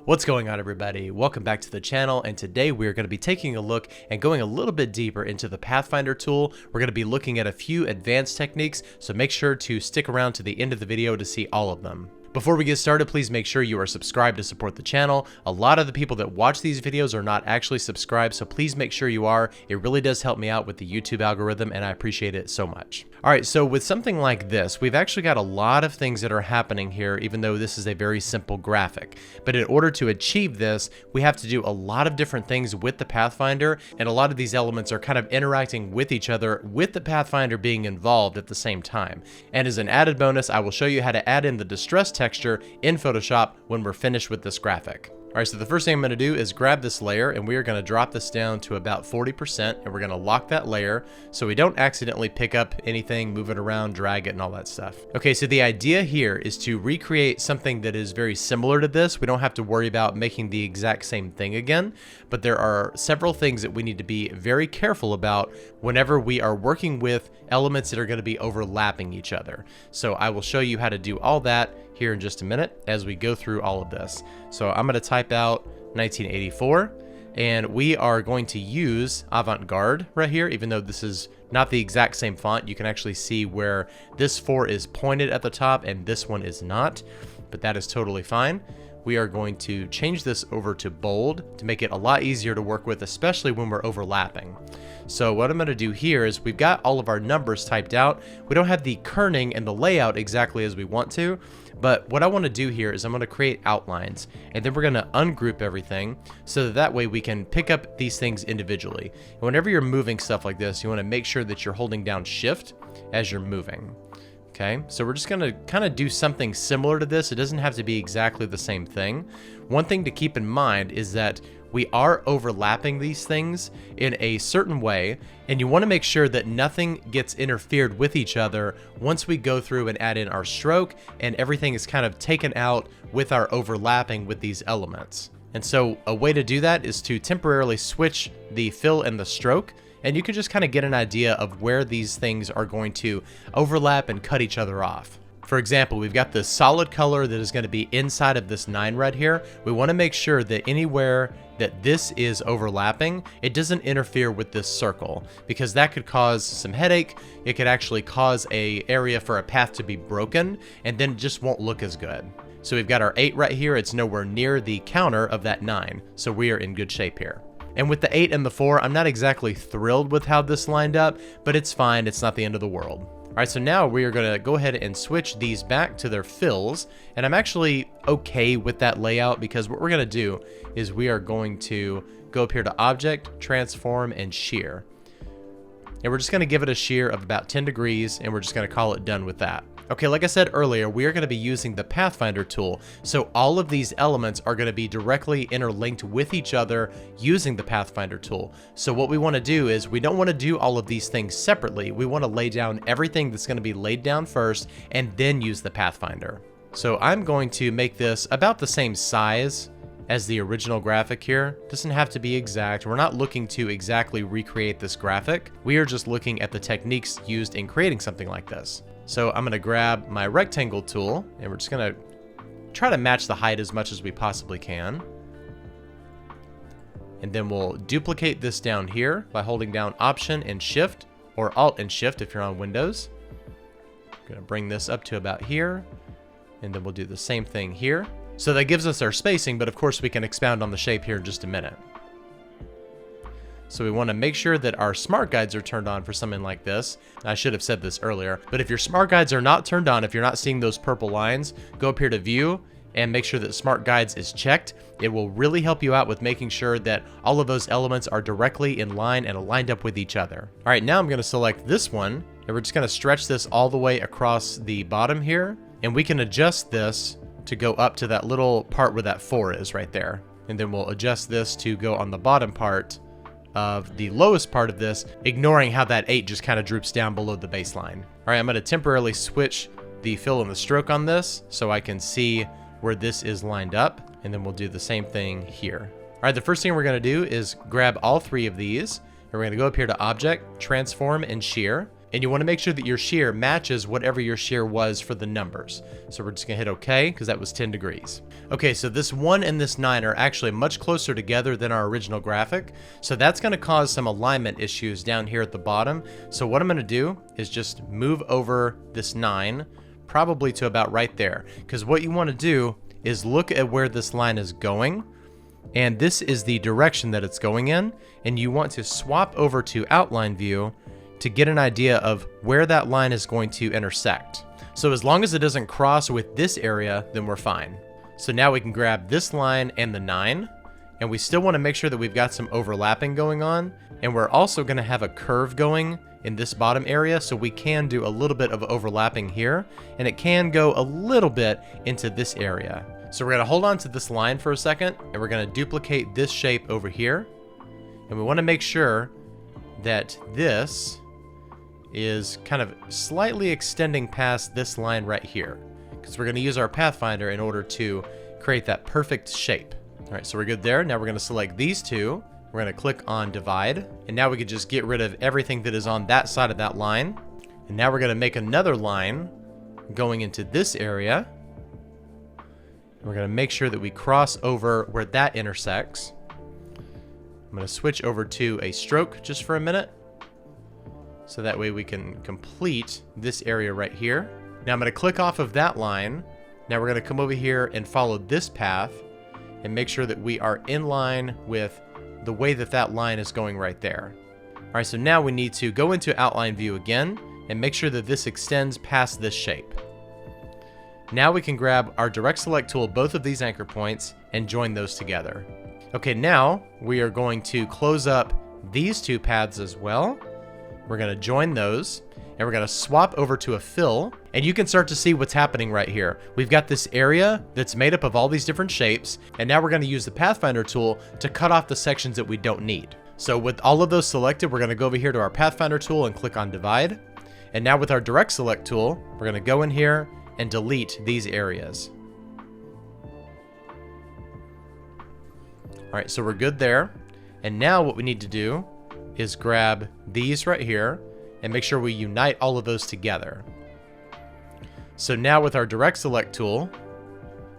What's going on, everybody? Welcome back to the channel, and today we're going to be taking a look and going a little bit deeper into the Pathfinder tool. We're going to be looking at a few advanced techniques, so make sure to stick around to the end of the video to see all of them. Before we get started, please make sure you are subscribed to support the channel. A lot of the people that watch these videos are not actually subscribed, so please make sure you are. It really does help me out with the YouTube algorithm, and I appreciate it so much. Alright, so with something like this, we've actually got a lot of things that are happening here, even though this is a very simple graphic. But in order to achieve this, we have to do a lot of different things with the Pathfinder, and a lot of these elements are kind of interacting with each other, with the Pathfinder being involved at the same time. And as an added bonus, I will show you how to add in the distress texture in Photoshop when we're finished with this graphic. Alright, so the first thing I'm going to do is grab this layer, and we are going to drop this down to about 40%, and we're going to lock that layer so we don't accidentally pick up anything, move it around, drag it, and all that stuff. Okay, so the idea here is to recreate something that is very similar to this. We don't have to worry about making the exact same thing again, but there are several things that we need to be very careful about whenever we are working with elements that are going to be overlapping each other. So I will show you how to do all that here in just a minute as we go through all of this. So I'm going to type out 1984, and we are going to use Avant-Garde right here. Even though this is not the exact same font, you can actually see where this 4 is pointed at the top and this one is not, but that is totally fine. We are going to change this over to bold to make it a lot easier to work with, especially when we're overlapping. So what I'm going to do here is we've got all of our numbers typed out. We don't have the kerning and the layout exactly as we want to, but what I want to do here is I'm going to create outlines, and then we're going to ungroup everything so that way we can pick up these things individually. And whenever you're moving stuff like this, you want to make sure that you're holding down Shift as you're moving. Okay, so we're just going to kind of do something similar to this. It doesn't have to be exactly the same thing. One thing to keep in mind is that we are overlapping these things in a certain way, and you want to make sure that nothing gets interfered with each other once we go through and add in our stroke, and everything is kind of taken out with our overlapping with these elements. And so a way to do that is to temporarily switch the fill and the stroke, and you can just kind of get an idea of where these things are going to overlap and cut each other off. For example, we've got this solid color that is going to be inside of this 9 right here. We want to make sure that anywhere that this is overlapping, it doesn't interfere with this circle, because that could cause some headache. It could actually cause an area for a path to be broken, and then it just won't look as good. So we've got our 8 right here. It's nowhere near the counter of that 9, so we are in good shape here. And with the 8 and the 4, I'm not exactly thrilled with how this lined up, but it's fine. It's not the end of the world. All right, so now we are going to go ahead and switch these back to their fills, and I'm actually okay with that layout, because what we're going to do is we are going to go up here to Object, Transform, and Shear. And we're just going to give it a shear of about 10 degrees, and we're just going to call it done with that. Okay, like I said earlier, we are going to be using the Pathfinder tool, so all of these elements are going to be directly interlinked with each other using the Pathfinder tool. So what we want to do is we don't want to do all of these things separately. We want to lay down everything that's going to be laid down first and then use the Pathfinder. So I'm going to make this about the same size as the original graphic here. Doesn't have to be exact. We're not looking to exactly recreate this graphic. We are just looking at the techniques used in creating something like this. So I'm going to grab my rectangle tool, and we're just going to try to match the height as much as we possibly can. And then we'll duplicate this down here by holding down Option and Shift, or Alt and Shift if you're on Windows. I'm going to bring this up to about here, and then we'll do the same thing here. So that gives us our spacing, but of course we can expound on the shape here in just a minute. So we want to make sure that our smart guides are turned on for something like this. I should have said this earlier, but if your smart guides are not turned on, if you're not seeing those purple lines, go up here to View and make sure that smart guides is checked. It will really help you out with making sure that all of those elements are directly in line and aligned up with each other. All right, now I'm going to select this one, and we're just going to stretch this all the way across the bottom here, and we can adjust this to go up to that little part where that 4 is right there. And then we'll adjust this to go on the bottom part of the lowest part of this, ignoring how that 8 just kind of droops down below the baseline. All right, I'm going to temporarily switch the fill and the stroke on this so I can see where this is lined up, and then we'll do the same thing here. All right, the first thing we're going to do is grab all 3 of these, and we're going to go up here to Object, Transform, and Shear. And you want to make sure that your shear matches whatever your shear was for the numbers. So we're just gonna hit OK, because that was 10 degrees. Okay, so this 1 and this 9 are actually much closer together than our original graphic. So that's gonna cause some alignment issues down here at the bottom. So what I'm gonna do is just move over this 9, probably to about right there. Because what you wanna do is look at where this line is going. And this is the direction that it's going in. And you want to swap over to outline view to get an idea of where that line is going to intersect. So as long as it doesn't cross with this area, then we're fine. So now we can grab this line and the 9, and we still want to make sure that we've got some overlapping going on, and we're also going to have a curve going in this bottom area, so we can do a little bit of overlapping here, and it can go a little bit into this area. So we're going to hold on to this line for a second, and we're going to duplicate this shape over here, and we want to make sure that this is kind of slightly extending past this line right here, because we're going to use our Pathfinder in order to create that perfect shape. All right, so we're good there. Now we're going to select these two. We're going to click on divide, and now we can just get rid of everything that is on that side of that line. And now we're going to make another line going into this area. And we're going to make sure that we cross over where that intersects. I'm going to switch over to a stroke just for a minute, so that way we can complete this area right here. Now I'm going to click off of that line. Now we're going to come over here and follow this path and make sure that we are in line with the way that that line is going right there. All right, so now we need to go into outline view again and make sure that this extends past this shape. Now we can grab our direct select tool, both of these anchor points, and join those together. Okay, now we are going to close up these two paths as well. We're going to join those, and we're going to swap over to a fill, and you can start to see what's happening right here. We've got this area that's made up of all these different shapes, and now we're going to use the Pathfinder tool to cut off the sections that we don't need. So with all of those selected, we're going to go over here to our Pathfinder tool and click on divide. And now with our direct select tool, we're going to go in here and delete these areas. All right, so we're good there. And now what we need to do is grab these right here and make sure we unite all of those together. So now with our direct select tool,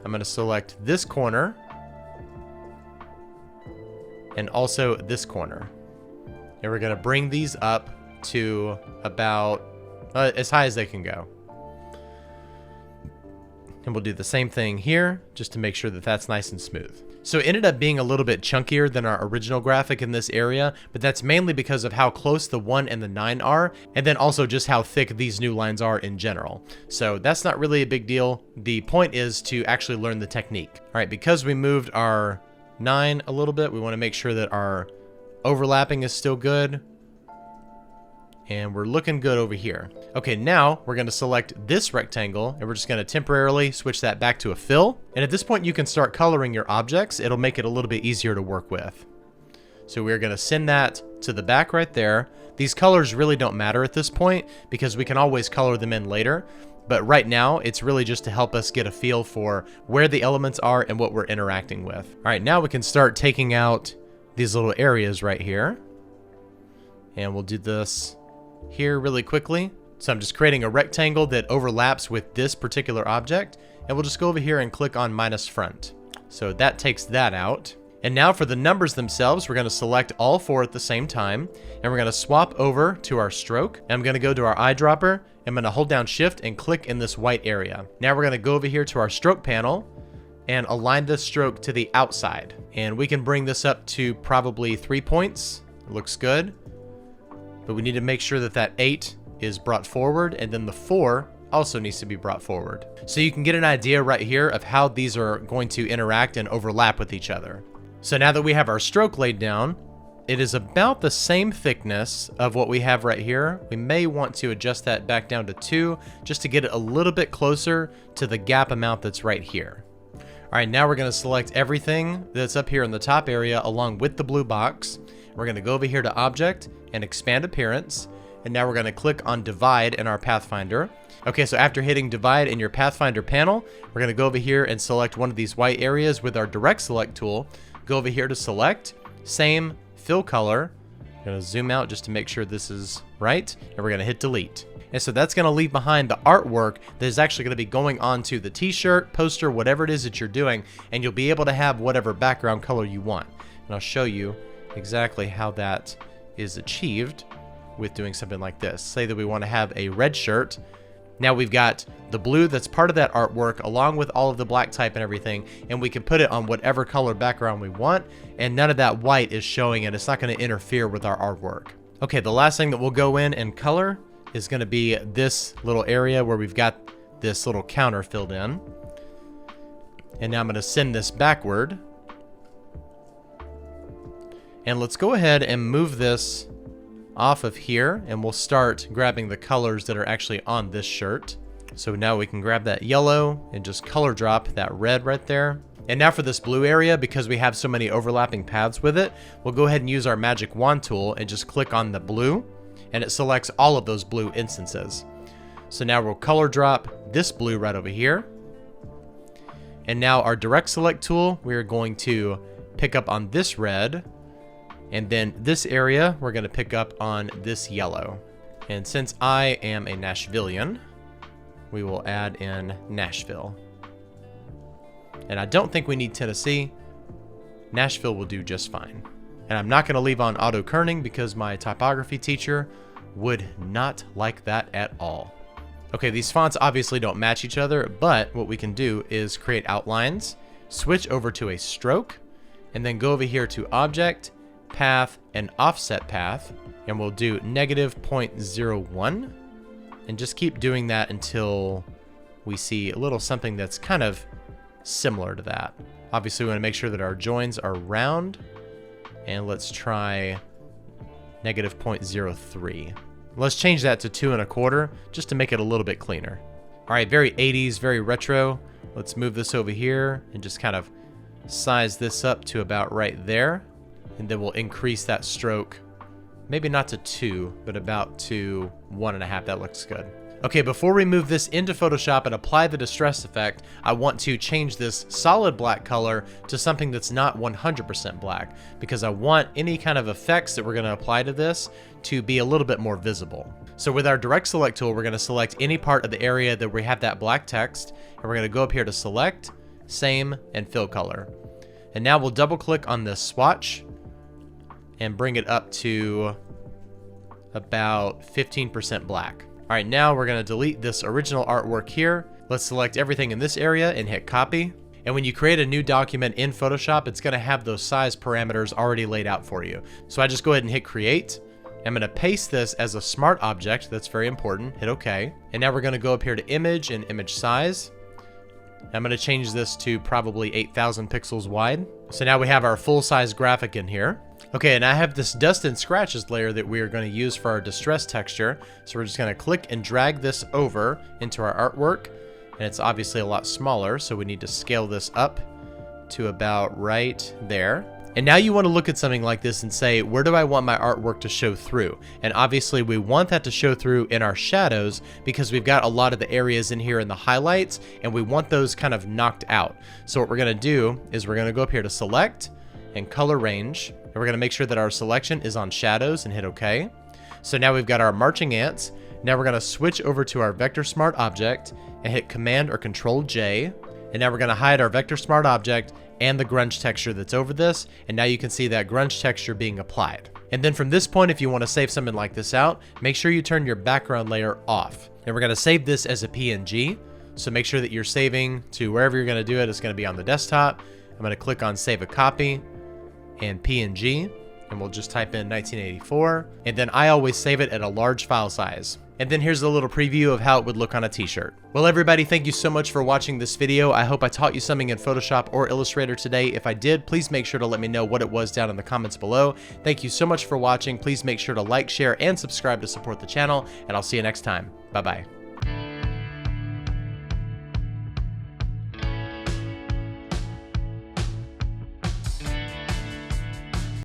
I'm going to select this corner and also this corner. And we're going to bring these up to about as high as they can go. And we'll do the same thing here just to make sure that that's nice and smooth. So it ended up being a little bit chunkier than our original graphic in this area, but that's mainly because of how close the 1 and the 9 are, and then also just how thick these new lines are in general. So that's not really a big deal. The point is to actually learn the technique. All right, because we moved our 9 a little bit, we want to make sure that our overlapping is still good. And we're looking good over here. Okay, now we're going to select this rectangle, and we're just going to temporarily switch that back to a fill. And at this point, you can start coloring your objects. It'll make it a little bit easier to work with. So we're going to send that to the back right there. These colors really don't matter at this point because we can always color them in later. But right now, it's really just to help us get a feel for where the elements are and what we're interacting with. All right, now we can start taking out these little areas right here. And we'll do this here really quickly. So I'm just creating a rectangle that overlaps with this particular object, and we'll just go over here and click on minus front. So that takes that out. And now for the numbers themselves, we're going to select all 4 at the same time, and we're going to swap over to our stroke. And I'm going to go to our eyedropper. I'm going to hold down shift and click in this white area. Now we're going to go over here to our stroke panel and align this stroke to the outside. And we can bring this up to probably 3 points. It looks good. But we need to make sure that that 8 is brought forward, and then the 4 also needs to be brought forward. So you can get an idea right here of how these are going to interact and overlap with each other. So now that we have our stroke laid down, it is about the same thickness of what we have right here. We may want to adjust that back down to 2 just to get it a little bit closer to the gap amount that's right here. All right, now we're going to select everything that's up here in the top area along with the blue box. We're going to go over here to Object and Expand Appearance. And now we're going to click on Divide in our Pathfinder. Okay, so after hitting Divide in your Pathfinder panel, we're going to go over here and select one of these white areas with our Direct Select tool. Go over here to Select, same, Fill Color, I'm gonna zoom out just to make sure this is right, and we're gonna hit delete. And so that's gonna leave behind the artwork that is actually gonna be going onto the t-shirt, poster, whatever it is that you're doing, and you'll be able to have whatever background color you want. And I'll show you exactly how that is achieved with doing something like this. Say that we wanna have a red shirt. Now we've got the blue that's part of that artwork along with all of the black type and everything, and we can put it on whatever color background we want, and none of that white is showing, and it's not going to interfere with our artwork. Okay, the last thing that we'll go in and color is going to be this little area where we've got this little counter filled in. And now I'm going to send this backward. And let's go ahead and move this off of here, and we'll start grabbing the colors that are actually on this shirt. So now we can grab that yellow and just color drop that red right there. And now for this blue area, because we have so many overlapping paths with it, we'll go ahead and use our magic wand tool and just click on the blue, and it selects all of those blue instances. So now we'll color drop this blue right over here. And now our direct select tool, we're going to pick up on this red. And then this area, we're going to pick up on this yellow. And since I am a Nashvilleian, we will add in Nashville. And I don't think we need Tennessee. Nashville will do just fine. And I'm not going to leave on auto kerning because my typography teacher would not like that at all. Okay, these fonts obviously don't match each other, but what we can do is create outlines, switch over to a stroke, and then go over here to Object, Path, and Offset Path, and we'll do -0.01, and just keep doing that until we see a little something that's kind of similar to that. Obviously we want to make sure that our joins are round, and let's try -0.03. Let's change that to 2 1/4 just to make it a little bit cleaner. All right, very 80s, very retro. Let's move this over here and just kind of size this up to about right there. And then we'll increase that stroke, maybe not to 2, but about to 1.5. That looks good. Okay, before we move this into Photoshop and apply the distress effect, I want to change this solid black color to something that's not 100% black, because I want any kind of effects that we're going to apply to this to be a little bit more visible. So with our direct select tool, we're going to select any part of the area that we have that black text, and we're going to go up here to select, same, and fill color. And now we'll double click on this swatch and bring it up to about 15% black. All right, now we're going to delete this original artwork here. Let's select everything in this area and hit copy. And when you create a new document in Photoshop, it's going to have those size parameters already laid out for you. So I just go ahead and hit create. I'm going to paste this as a smart object. That's very important. Hit OK. And now we're going to go up here to image and image size. I'm going to change this to probably 8,000 pixels wide. So now we have our full size graphic in here. Okay, and I have this dust and scratches layer that we are going to use for our distress texture. So we're just going to click and drag this over into our artwork. And it's obviously a lot smaller, so we need to scale this up to about right there. And now you want to look at something like this and say, where do I want my artwork to show through? And obviously we want that to show through in our shadows because we've got a lot of the areas in here in the highlights, and we want those kind of knocked out. So what we're going to do is we're going to go up here to select and color range. And we're going to make sure that our selection is on shadows and hit OK. So now we've got our marching ants. Now we're going to switch over to our Vector Smart object and hit Command or Control J. And now we're going to hide our Vector Smart object and the grunge texture that's over this. And now you can see that grunge texture being applied. And then from this point, if you want to save something like this out, make sure you turn your background layer off. And we're going to save this as a PNG. So make sure that you're saving to wherever you're going to do it. It's going to be on the desktop. I'm going to click on Save a Copy and PNG, and we'll just type in 1984, and then I always save it at a large file size. And then here's a little preview of how it would look on a t-shirt. Well, everybody, thank you so much for watching this video. I hope I taught you something in Photoshop or Illustrator today. If I did, please make sure to let me know what it was down in the comments below. Thank you so much for watching. Please make sure to like, share, and subscribe to support the channel, and I'll see you next time. Bye-bye.